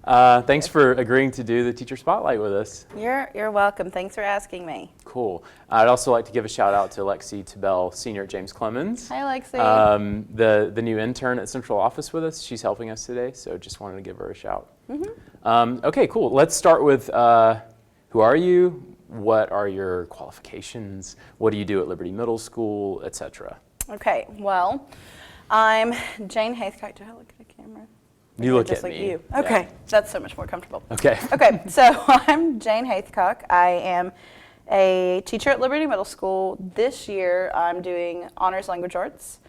Thanks for agreeing to do the Teacher Spotlight with us. You're welcome. Thanks for asking me. Cool. I'd also like to give a shout out to Lexie Tubell, senior at James Clemens. Hi, Lexie. The new intern at Central Office with us. She's helping us today, so just wanted to give her a shout. Okay, cool. Let's start with who are you? What are your qualifications? What do you do at Liberty Middle School, etc.? Okay, well, I'm Jane Haithcock. Do I look at the camera? You look just at like me. You. Okay, that's so much more comfortable. Okay. Okay, so I'm Jane Haithcock. I am a teacher at Liberty Middle School. This year, I'm doing honors language arts,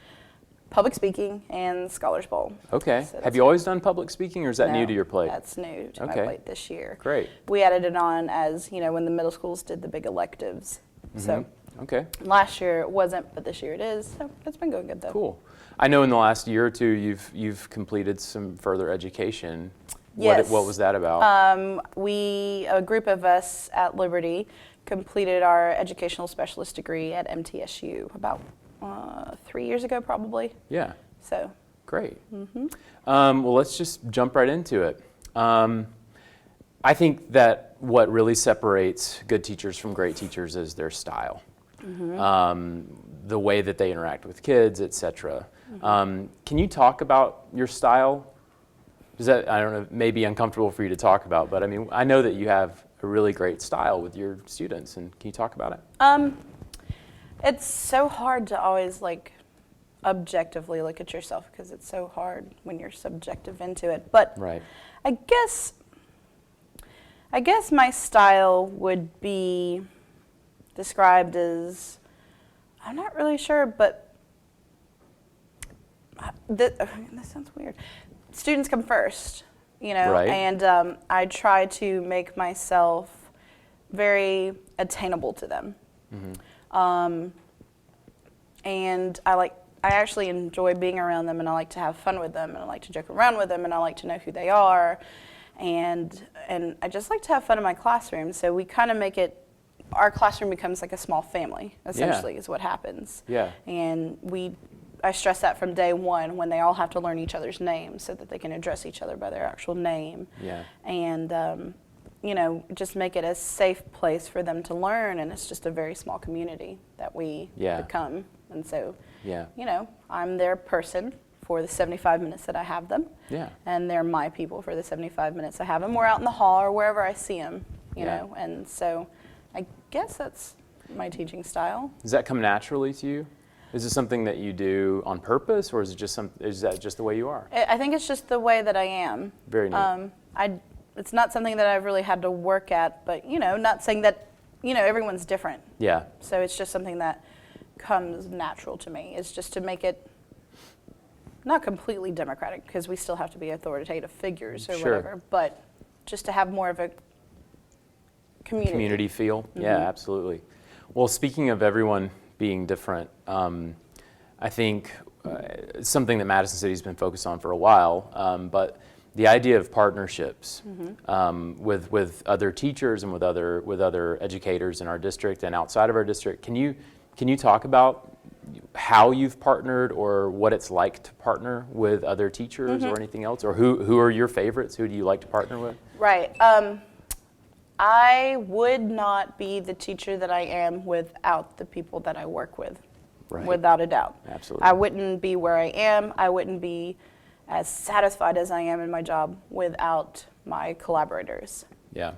public speaking, and Scholars Bowl. Okay. So Have you always done public speaking, or is that new to your plate? That's new to my Okay. plate this year. Great. We added it on as, when the middle schools did the big electives. So Okay. last year it wasn't, but this year it is. So it's been going good though. Cool. I know in the last year or two you've completed some further education. Yes. What was that about? A group of us at Liberty completed our educational specialist degree at MTSU about 3 years ago probably. Yeah. So. Great. Well, let's just jump right into it. I think that what really separates good teachers from great teachers is their style, the way that they interact with kids, etc. Can you talk about your style? Is that, I don't know, maybe uncomfortable for you to talk about, but I mean, I know that you have a really great style with your students, and can you talk about it? It's so hard to always objectively look at yourself because it's so hard when you're subjective into it. But Right. I guess my style would be described as, I'm not really sure, but this sounds weird. Students come first, Right. and I try to make myself very attainable to them. And I actually enjoy being around them, and I like to have fun with them, and I like to joke around with them, and I like to know who they are. And I just like to have fun in my classroom, so we kind of make it, our classroom becomes like a small family, essentially, is what happens. Yeah. And I stress that from day one when they all have to learn each other's names so that they can address each other by their actual name. Yeah. And, just make it a safe place for them to learn, and it's just a very small community that we become. And so, I'm their person for the 75 minutes that I have them. Yeah. And they're my people for the 75 minutes I have them. We're out in the hall or wherever I see them, you know. And so I guess that's my teaching style. Does that come naturally to you? Is it something that you do on purpose, or is that just the way you are? I think it's just the way that I am. Very neat. It's not something that I've really had to work at, but, not saying that, everyone's different. Yeah. So it's just something that comes natural to me. It's just to make it not completely democratic, because we still have to be authoritative figures or whatever, but just to have more of a community feel. Yeah, absolutely. Well, speaking of everyone being different, I think something that Madison City's been focused on for a while, but the idea of partnerships with other teachers and with other educators in our district and outside of our district. Can you talk about how you've partnered, or what it's like to partner with other teachers or anything else, or who are your favorites? Who do you like to partner with? Right. I would not be the teacher that I am without the people that I work with, without a doubt. Absolutely. I wouldn't be where I am. I wouldn't be as satisfied as I am in my job without my collaborators. Yeah.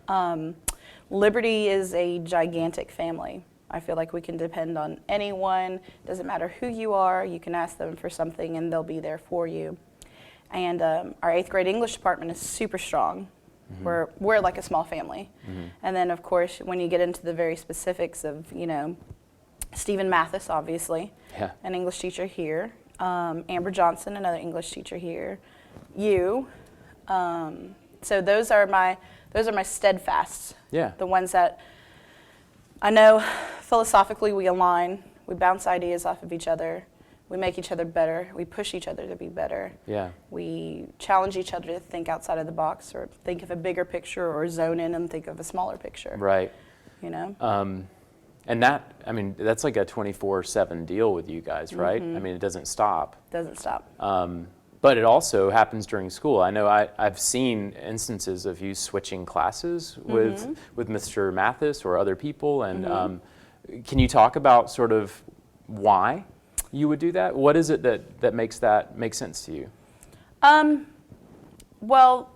Liberty is a gigantic family. I feel like we can depend on anyone. Doesn't matter who you are, you can ask them for something and they'll be there for you. And our 8th grade English department is super strong. We're like a small family. And then, of course, when you get into the very specifics of, Stephen Mathis, obviously, an English teacher here, Amber Johnson, another English teacher here, you. So those are my steadfasts. Yeah. The ones that I know philosophically we align, we bounce ideas off of each other, we make each other better, we push each other to be better. Yeah. We challenge each other to think outside of the box, or think of a bigger picture, or zone in and think of a smaller picture. Right. And that's like a 24/7 deal with you guys, right? I mean, it doesn't stop. Doesn't stop. But it also happens during school. I know I've seen instances of you switching classes with Mr. Mathis or other people, and can you talk about sort of why you would do that? What is it that makes that make sense to you? Well,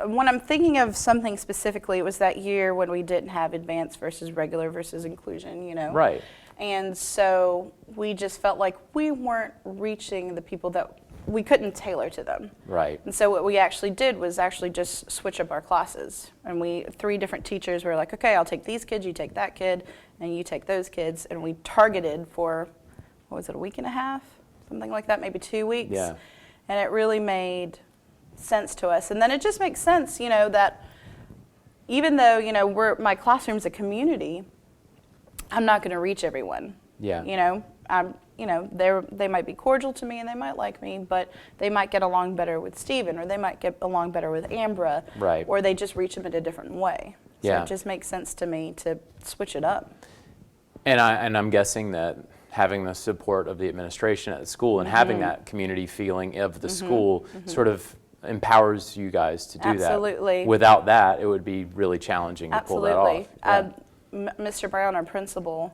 when I'm thinking of something specifically, it was that year when we didn't have advanced versus regular versus inclusion, you know. Right. And so we just felt like we weren't reaching the people that we couldn't tailor to them. Right. And so what we actually did was actually just switch up our classes. And 3 different teachers were like, okay, I'll take these kids, you take that kid, and you take those kids. And we targeted for, what was it, a week and a half? Something like that, maybe 2 weeks. Yeah. And it really made sense to us. And then it just makes sense, you know, that even though, you know, my classroom's a community, I'm not going to reach everyone. Yeah. You know, they might be cordial to me and they might like me, but they might get along better with Steven, or they might get along better with Ambra, Right. or they just reach them in a different way. So Yeah. it just makes sense to me to switch it up. And I'm guessing that having the support of the administration at the school and having that community feeling of the school sort of empowers you guys to do Absolutely. that. Without that, it would be really challenging to pull that off. Absolutely. Mr. Brown, our principal,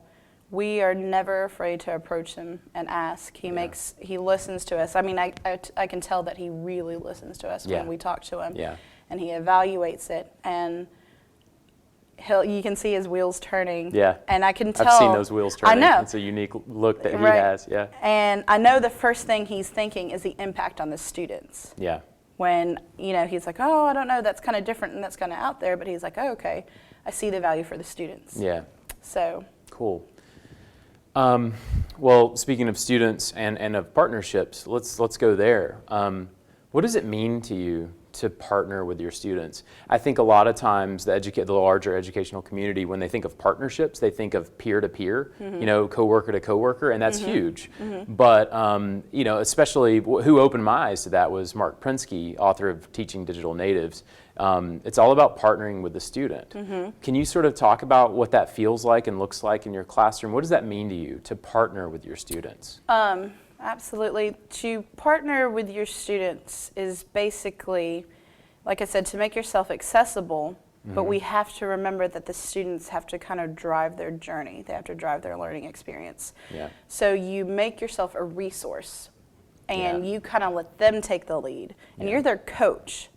we are never afraid to approach him and ask. He listens to us. I mean, I can tell that he really listens to us when we talk to him. Yeah. And he evaluates it, and you can see his wheels turning. Yeah. And I can tell. I've seen those wheels turning. I know. It's a unique look that he Right. has. Yeah. And I know the first thing he's thinking is the impact on the students. Yeah. When, you know, he's like, oh, I don't know, that's kind of different and that's kind of out there, but he's like, oh, okay, I see the value for the students. Yeah. So. Cool. Well, speaking of students and of partnerships, let's go there. What does it mean to you to partner with your students? I think a lot of times the larger educational community, when they think of partnerships, they think of peer-to-peer, you know, coworker to coworker, and that's huge. But, you know, especially who opened my eyes to that was Mark Prinsky, author of Teaching Digital Natives. It's all about partnering with the student. Can you sort of talk about what that feels like and looks like in your classroom? What does that mean to you to partner with your students? Absolutely. To partner with your students is basically, like I said, to make yourself accessible, but we have to remember that the students have to kind of drive their journey. They have to drive their learning experience. Yeah. So you make yourself a resource, and you kind of let them take the lead, and you're their coach.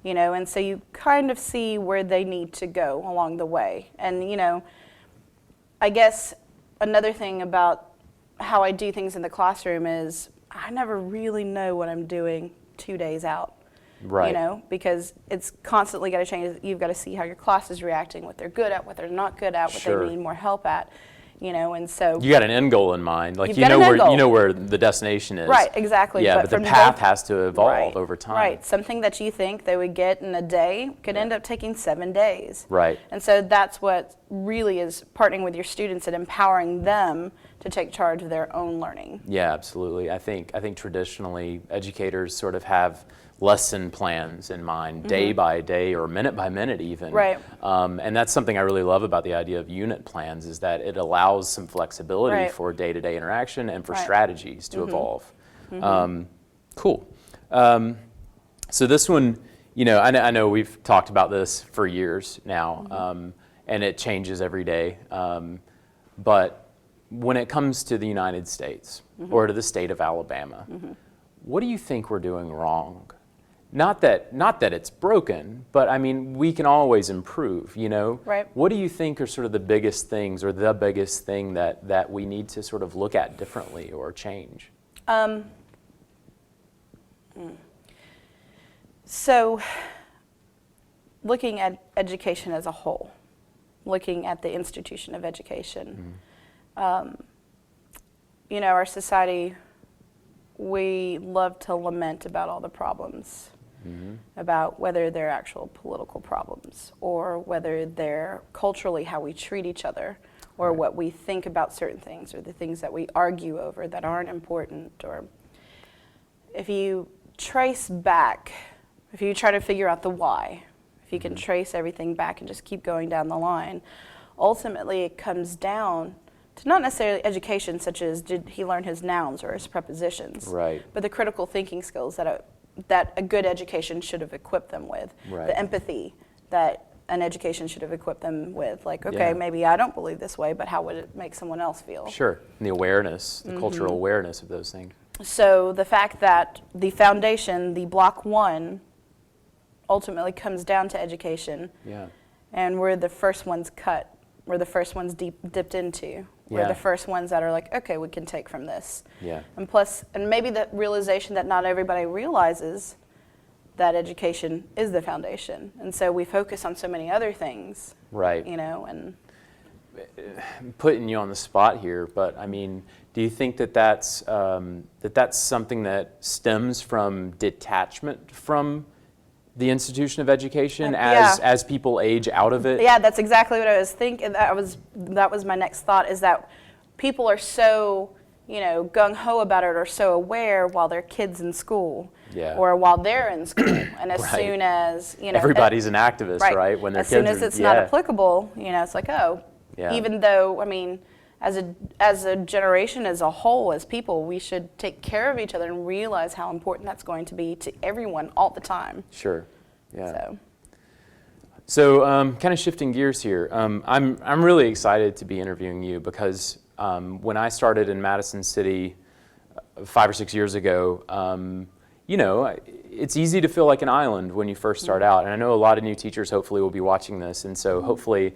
You know, and so you kind of see where they need to go along the way. And, you know, I guess another thing about how I do things in the classroom is I never really know what I'm doing 2 days out. Right. You know, because it's constantly got to change. You've got to see how your class is reacting, what they're good at, what they're not good at, what Sure. they need more help at. You know, and so You got an end goal in mind, like You've you got know an end where goal. the destination is. Right, exactly. Yeah, but the from path their- has to evolve Right, over time. Right, something that you think they would get in a day could end up taking 7 days. Right. And so that's what really is partnering with your students and empowering them to take charge of their own learning. Yeah, absolutely. I think traditionally educators sort of have lesson plans in mind, day by day or minute by minute even. Right. And that's something I really love about the idea of unit plans, is that it allows some flexibility Right. for day-to-day interaction and for Right. strategies to evolve. Cool. So this one, you know, I know we've talked about this for years now, and it changes every day. But when it comes to the United States or to the state of Alabama, what do you think we're doing wrong? Not that it's broken, but I mean, we can always improve, you know? Right. What do you think are sort of the biggest things, or the biggest thing that we need to sort of look at differently or change? So, looking at education as a whole, looking at the institution of education, you know, our society, we love to lament about all the problems, about whether they're actual political problems or whether they're culturally how we treat each other, or what we think about certain things, or the things that we argue over that aren't important. Or if you trace back, if you try to figure out the why, if you can trace everything back and just keep going down the line, ultimately it comes down to not necessarily education, such as did he learn his nouns or his prepositions, Right. but the critical thinking skills that that a good education should have equipped them with. Right. The empathy that an education should have equipped them with. Like, okay, Yeah. maybe I don't believe this way, but how would it make someone else feel? Sure. And the awareness, the cultural awareness of those things. So the fact that the foundation, the block one, ultimately comes down to education, Yeah. and we're the first ones cut. We're the first ones dipped into. We're Yeah. the first ones that are like, okay, we can take from this. Yeah. And plus, and maybe the realization that not everybody realizes that education is the foundation. And so we focus on so many other things, Right. you know, and I'm putting you on the spot here, but I mean, do you think that that's something that stems from detachment from the institution of education Yeah. as people age out of it? yeah, that's exactly what I was thinking. That was my next thought, is that people are so, you know, gung-ho about it, or so aware while their kids in school, Yeah. or while they're in school, and as Right. soon as, you know, Everybody's an activist, right? When their as soon kids as are, it's yeah. not applicable, you know, it's like, oh, Yeah. even though, I mean, as a generation as a whole, as people, we should take care of each other and realize how important that's going to be to everyone all the time. Sure. Yeah. So, Kind of shifting gears here, I'm really excited to be interviewing you because when I started in Madison City 5 or 6 years ago, you know, it's easy to feel like an island when you first start out, and I know a lot of new teachers hopefully will be watching this, and so hopefully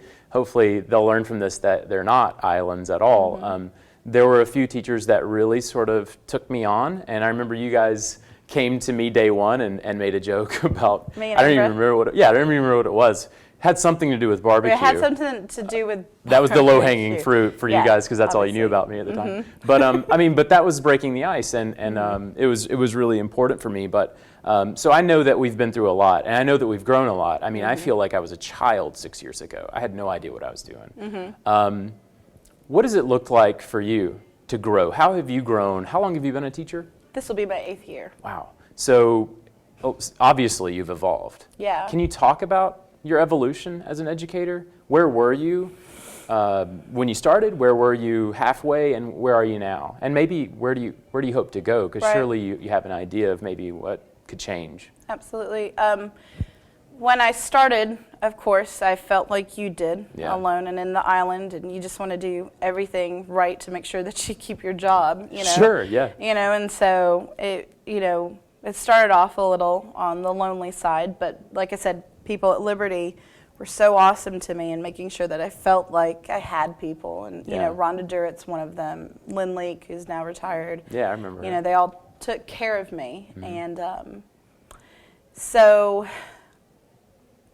they'll learn from this that they're not islands at all. There were a few teachers that really sort of took me on, and I remember you guys came to me day one and made a joke about, Me and I don't even Andra? remember what I don't even remember what it was. Had something to do with barbecue. it had something to do with That was the low-hanging barbecue. fruit for Yeah, you guys because that's all you knew obviously. about me at the time. But I mean, but that was breaking the ice, and it was really important for me. But so I know that we've been through a lot, and I know that we've grown a lot. I mean, I feel like I was a child 6 years ago. I had no idea what I was doing. What does it look like for you to grow? How have you grown? How long have you been a teacher? This will be my 8th year. Wow. So obviously you've evolved. Yeah. Can you talk about your evolution as an educator? Where were you when you started? Where were you halfway, and where are you now? And maybe where do you hope to go? Because Right. surely you have an idea of maybe what could change. Absolutely. When I started, of course, I felt like you did, Yeah. alone and in the island, and you just want to do everything right to make sure that you keep your job, you know. Sure, yeah. You know, and so it started off a little on the lonely side, but like I said, people at Liberty were so awesome to me in making sure that I felt like I had people, and you Yeah. know, Rhonda Durrett's one of them, Lynn Leake, who's now retired. Yeah, I remember You her. know, they all took care of me, and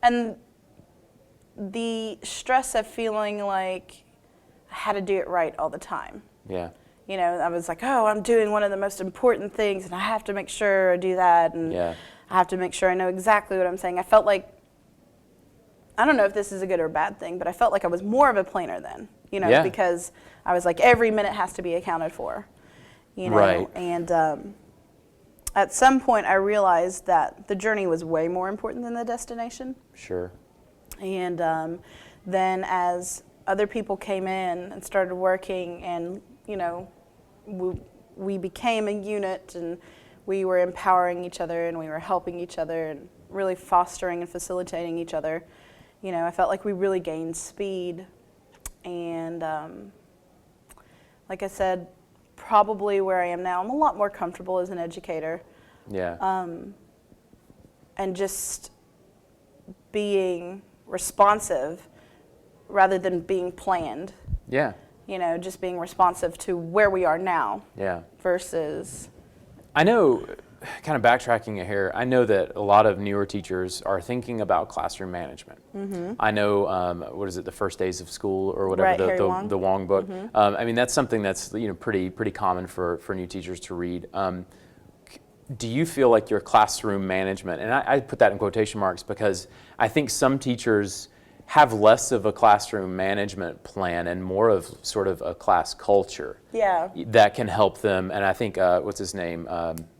and the stress of feeling like I had to do it right all the time. Yeah. You know, I was like, oh, I'm doing one of the most important things, and I have to make sure I do that, and Yeah. I have to make sure I know exactly what I'm saying. I felt like, I don't know if this is a good or bad thing, but I felt like I was more of a planner then, you know, Yeah. because I was like, every minute has to be accounted for, you know. Right. And at some point, I realized that the journey was way more important than the destination. Sure. And then as other people came in and started working, and, you know, we became a unit, and we were empowering each other, and we were helping each other, and really fostering and facilitating each other. You know, I felt like we really gained speed. And like I said, probably where I am now, I'm a lot more comfortable as an educator. Yeah. And just being responsive rather than being planned. Yeah. You know, just being responsive to where we are now Yeah. versus. I know, kind of backtracking it here, I know that a lot of newer teachers are thinking about classroom management. I know, what is it, the First Days of School or whatever, Right, Harry Wong. the Wong book. I mean, that's something that's, you know, pretty common for new teachers to read. Do you feel like your classroom management, and I put that in quotation marks because I think some teachers have less of a classroom management plan and more of sort of a class culture Yeah. that can help them. And I think, what's his name?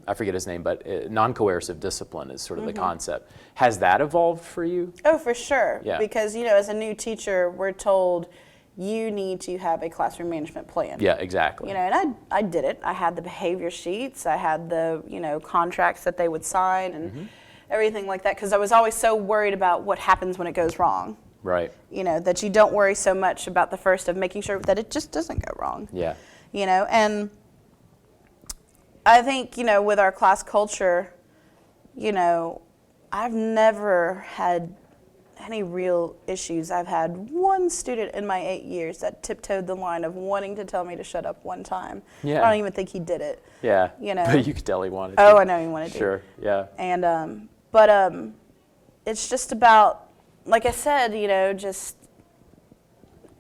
I forget his name, but non-coercive discipline is sort of the concept. Has that evolved for you? Oh, for sure. Yeah. Because, you know, as a new teacher, we're told you need to have a classroom management plan. Yeah, exactly. You know, and I did it. I had the behavior sheets. I had the, you know, contracts that they would sign and everything like that, because I was always so worried about what happens when it goes wrong. Right. You know, that you don't worry so much about the first of making sure that it just doesn't go wrong. Yeah. You know, and I think, you know, with our class culture, you know, I've never had any real issues. I've had one student in my 8 years that tiptoed the line of wanting to tell me to shut up one time. Yeah. I don't even think he did it. Yeah. You know. But you could tell he wanted to. Oh, I know he wanted to. Sure. Yeah. And but it's just about, like I said, you know, just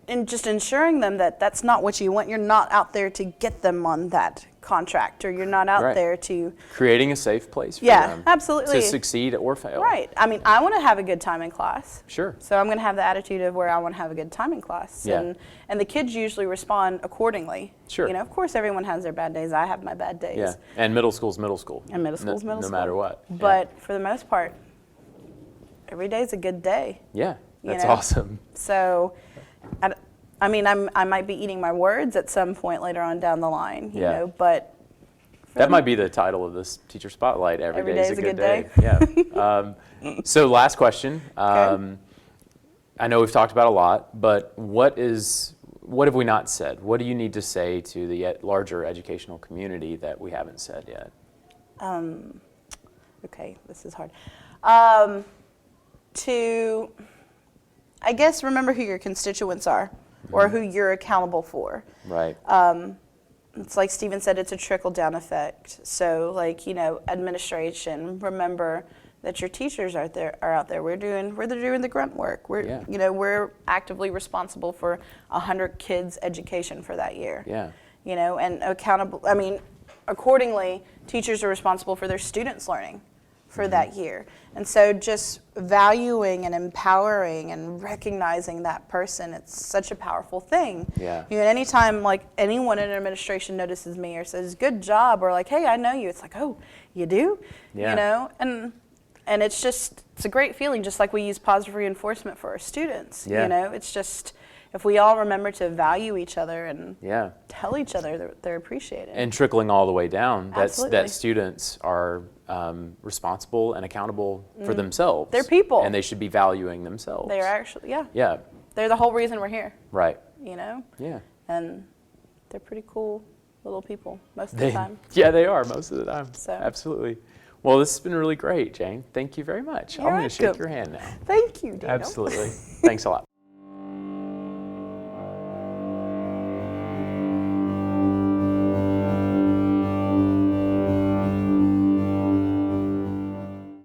ensuring them that that's not what you want. You're not out there to get them on that contract, or you're not out there to creating a safe place for them. Absolutely. To succeed or fail. Right. I mean, I want to have a good time in class. Sure. So I'm going to have the attitude of where I want to have a good time in class. Yeah. And the kids usually respond accordingly. Sure. You know, of course everyone has their bad days. I have my bad days. Yeah. And middle school's middle school. And middle school's middle school. No matter what. But for the most part, every day's a good day. Yeah. That's you know? awesome. So, I mean, I might be eating my words at some point later on down the line, you know, but. That might be the title of this Teacher Spotlight. Every day is a good day. day. Yeah. So last question. Okay. I know we've talked about a lot, but what have we not said? What do you need to say to the larger educational community that we haven't said yet? Okay, this is hard. To, I guess, remember who your constituents are, or who you're accountable for. Right. It's like Stephen said, it's a trickle-down effect. So, like, you know, administration, remember that your teachers are out there. We're doing the grunt work. We're actively responsible for 100 kids' education for that year. Yeah. You know, and accordingly, teachers are responsible for their students' learning for that year. And so just valuing and empowering and recognizing that person, it's such a powerful thing. Yeah. You know, anytime like anyone in administration notices me or says, good job, or like, hey, I know you, it's like, oh, you do? Yeah. You know, and it's a great feeling, just like we use positive reinforcement for our students. Yeah. You know, it's just, if we all remember to value each other and tell each other that they're appreciated. And trickling all the way down, Absolutely. that students are responsible and accountable for themselves. They're people. And they should be valuing themselves. They're actually, Yeah. They're the whole reason we're here. Right. You know? Yeah. And they're pretty cool little people most of the time. Yeah, they are most of the time. So. Absolutely. Well, this has been really great, Jane. Thank you very much. You're I'm going to shake welcome. your hand now. Thank you, Daniel. Absolutely. Thanks a lot.